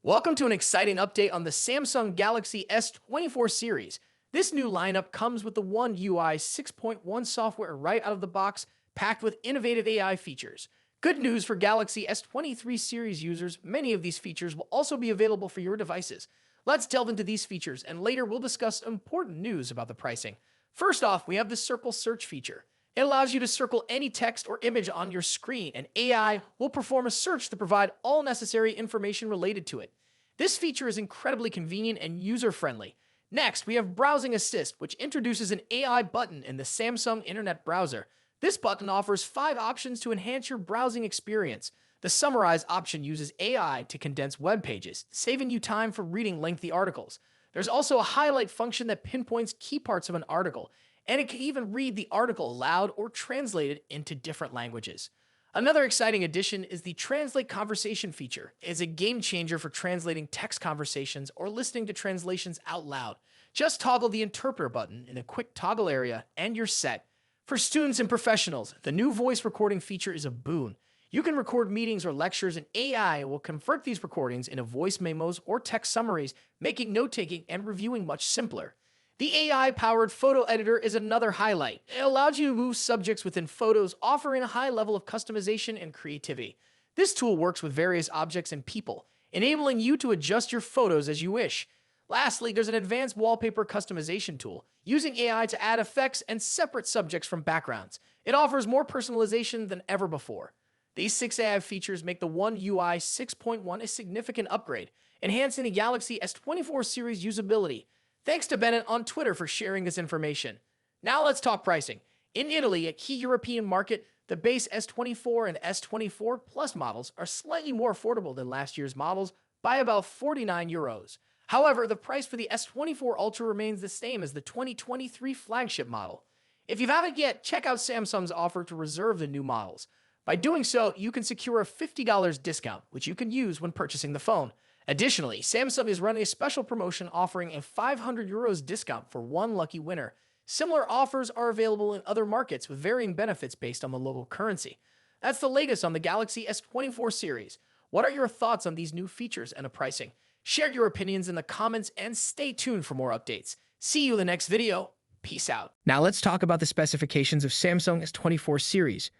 Welcome to an exciting update on the Samsung Galaxy S24 series. This new lineup comes with the One UI 6.1 software right out of the box, packed with innovative AI features. Good news for Galaxy S23 series users, many of these features will also be available for your devices. Let's delve into these features, and later we'll discuss important news about the pricing. First off, we have the Circle Search feature. It allows you to circle any text or image on your screen, and AI will perform a search to provide all necessary information related to it. This feature is incredibly convenient and user-friendly. Next, we have Browsing Assist, which introduces an AI button in the Samsung Internet Browser. This button offers 5 options to enhance your browsing experience. The Summarize option uses AI to condense web pages, saving you time for reading lengthy articles. There's also a highlight function that pinpoints key parts of an article, and it can even read the article aloud or translate it into different languages. Another exciting addition is the Translate Conversation feature. It's a game changer for translating text conversations or listening to translations out loud. Just toggle the interpreter button in the quick toggle area and you're set. For students and professionals, the new voice recording feature is a boon. You can record meetings or lectures, and AI will convert these recordings into voice memos or text summaries, making note-taking and reviewing much simpler. The AI-powered photo editor is another highlight. It allows you to move subjects within photos, offering a high level of customization and creativity. This tool works with various objects and people, enabling you to adjust your photos as you wish. Lastly, there's an advanced wallpaper customization tool, using AI to add effects and separate subjects from backgrounds. It offers more personalization than ever before. These 6 AI features make the One UI 6.1 a significant upgrade, enhancing the Galaxy S24 series usability. Thanks to Bennett on Twitter for sharing this information. Now let's talk pricing. In Italy, a key European market, the base S24 and S24 Plus models are slightly more affordable than last year's models by about €49. However, the price for the S24 Ultra remains the same as the 2023 flagship model. If you haven't yet, check out Samsung's offer to reserve the new models. By doing so, you can secure a $50 discount, which you can use when purchasing the phone. Additionally, Samsung is running a special promotion offering a €500 discount for one lucky winner. Similar offers are available in other markets with varying benefits based on the local currency. That's the latest on the Galaxy S24 series. What are your thoughts on these new features and the pricing? Share your opinions in the comments and stay tuned for more updates. See you in the next video. Peace out. Now let's talk about the specifications of Samsung S24 series.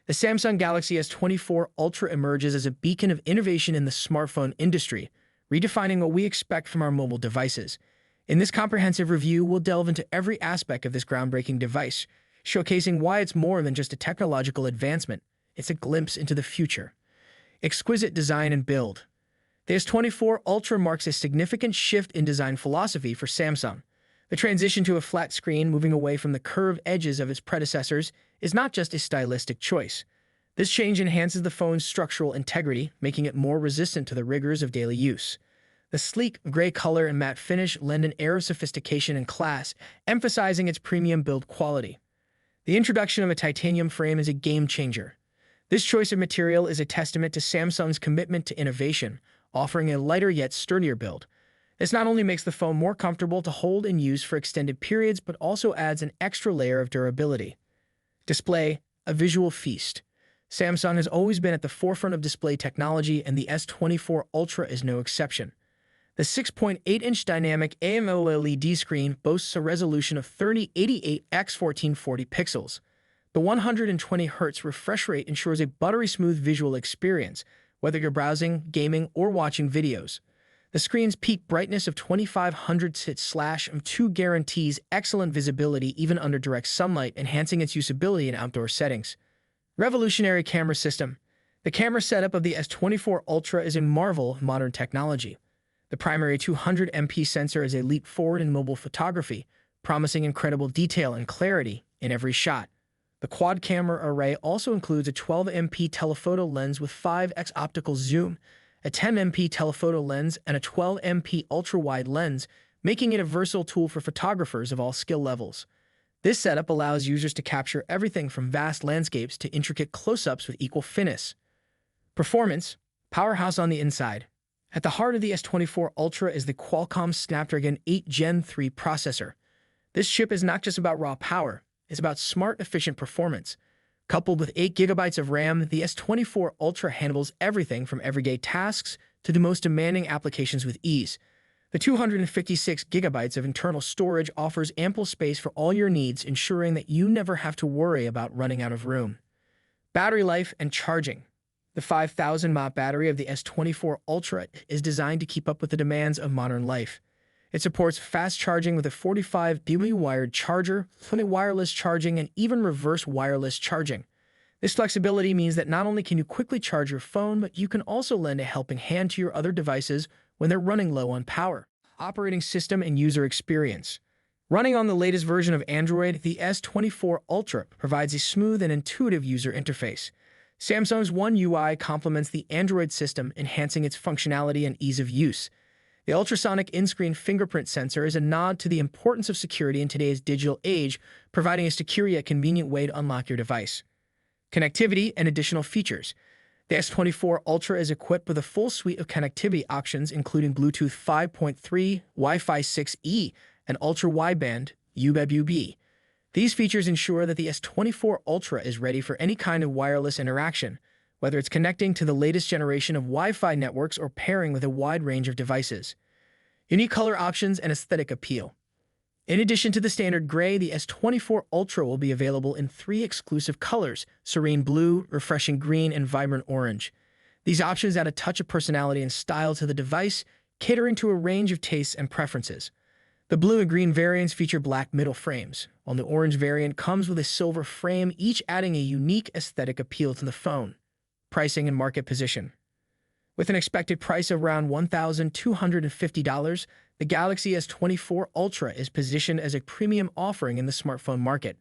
The Samsung Galaxy S24 Ultra emerges as a beacon of innovation in the smartphone industry, redefining what we expect from our mobile devices. In this comprehensive review, we'll delve into every aspect of this groundbreaking device, showcasing why it's more than just a technological advancement. It's a glimpse into the future. Exquisite design and build. The S24 Ultra marks a significant shift in design philosophy for Samsung. The transition to a flat screen, moving away from the curved edges of its predecessors, is not just a stylistic choice. This change enhances the phone's structural integrity, making it more resistant to the rigors of daily use. The sleek gray color and matte finish lend an air of sophistication and class, emphasizing its premium build quality. The introduction of a titanium frame is a game changer. This choice of material is a testament to Samsung's commitment to innovation, offering a lighter yet sturdier build. This not only makes the phone more comfortable to hold and use for extended periods, but also adds an extra layer of durability. Display, a visual feast. Samsung has always been at the forefront of display technology, and the S24 Ultra is no exception. The 6.8-inch dynamic AMOLED screen boasts a resolution of 3088 x 1440 pixels. The 120Hz refresh rate ensures a buttery-smooth visual experience, whether you're browsing, gaming, or watching videos. The screen's peak brightness of 2500 nits/2 guarantees excellent visibility even under direct sunlight, enhancing its usability in outdoor settings. Revolutionary camera system. The camera setup of the S24 Ultra is a marvel of modern technology. The primary 200MP sensor is a leap forward in mobile photography, promising incredible detail and clarity in every shot. The quad camera array also includes a 12MP telephoto lens with 5x optical zoom, a 10MP telephoto lens, and a 12MP ultra-wide lens, making it a versatile tool for photographers of all skill levels. This setup allows users to capture everything from vast landscapes to intricate close-ups with equal finesse. Performance, powerhouse on the inside. At the heart of the S24 Ultra is the Qualcomm Snapdragon 8 Gen 3 processor. This chip is not just about raw power, it's about smart, efficient performance. Coupled with 8 GB of RAM, the S24 Ultra handles everything from everyday tasks to the most demanding applications with ease. The 256 gigabytes of internal storage offers ample space for all your needs, ensuring that you never have to worry about running out of room. Battery life and charging. The 5,000 mAh battery of the S24 Ultra is designed to keep up with the demands of modern life. It supports fast charging with a 45W wired charger, wireless charging, and even reverse wireless charging. This flexibility means that not only can you quickly charge your phone, but you can also lend a helping hand to your other devices when they're running low on power. Operating system and user experience. Running on the latest version of Android, the S24 Ultra provides a smooth and intuitive user interface. Samsung's One UI complements the Android system, enhancing its functionality and ease of use. The ultrasonic in-screen fingerprint sensor is a nod to the importance of security in today's digital age, providing a secure yet convenient way to unlock your device. Connectivity and additional features. The S24 Ultra is equipped with a full suite of connectivity options, including Bluetooth 5.3, Wi-Fi 6E, and ultra-wideband UWB. These features ensure that the S24 Ultra is ready for any kind of wireless interaction, whether it's connecting to the latest generation of Wi-Fi networks or pairing with a wide range of devices. Unique color options and aesthetic appeal. In addition to the standard gray, the S24 Ultra will be available in 3 exclusive colors: serene blue, refreshing green, and vibrant orange. These options add a touch of personality and style to the device, catering to a range of tastes and preferences. The blue and green variants feature black middle frames, while the orange variant comes with a silver frame, each adding a unique aesthetic appeal to the phone. Pricing and market position. With an expected price of around $1,250, the Galaxy S24 Ultra is positioned as a premium offering in the smartphone market.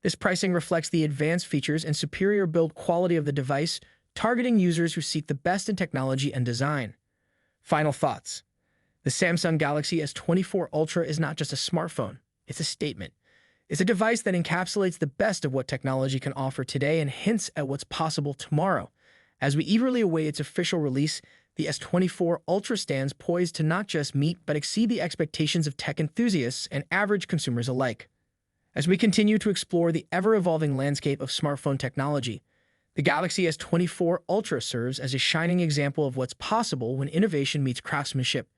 This pricing reflects the advanced features and superior build quality of the device, targeting users who seek the best in technology and design. Final thoughts. The Samsung Galaxy S24 Ultra is not just a smartphone, it's a statement. It's a device that encapsulates the best of what technology can offer today and hints at what's possible tomorrow. As we eagerly await its official release, the S24 Ultra stands poised to not just meet but exceed the expectations of tech enthusiasts and average consumers alike. As we continue to explore the ever-evolving landscape of smartphone technology, the Galaxy S24 Ultra serves as a shining example of what's possible when innovation meets craftsmanship.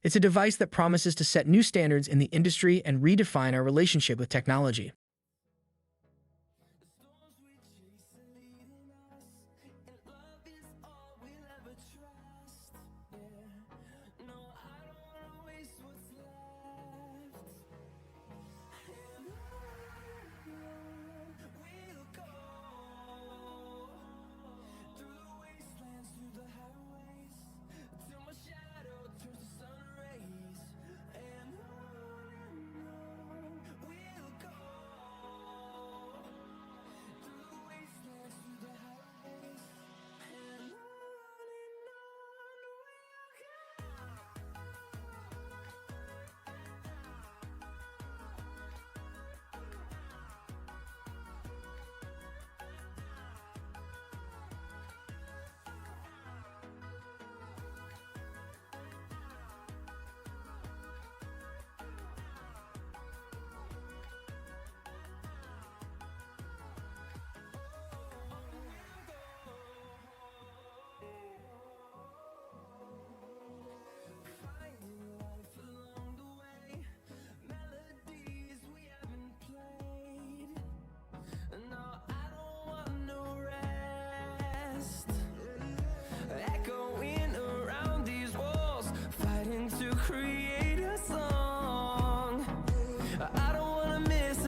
It's a device that promises to set new standards in the industry and redefine our relationship with technology.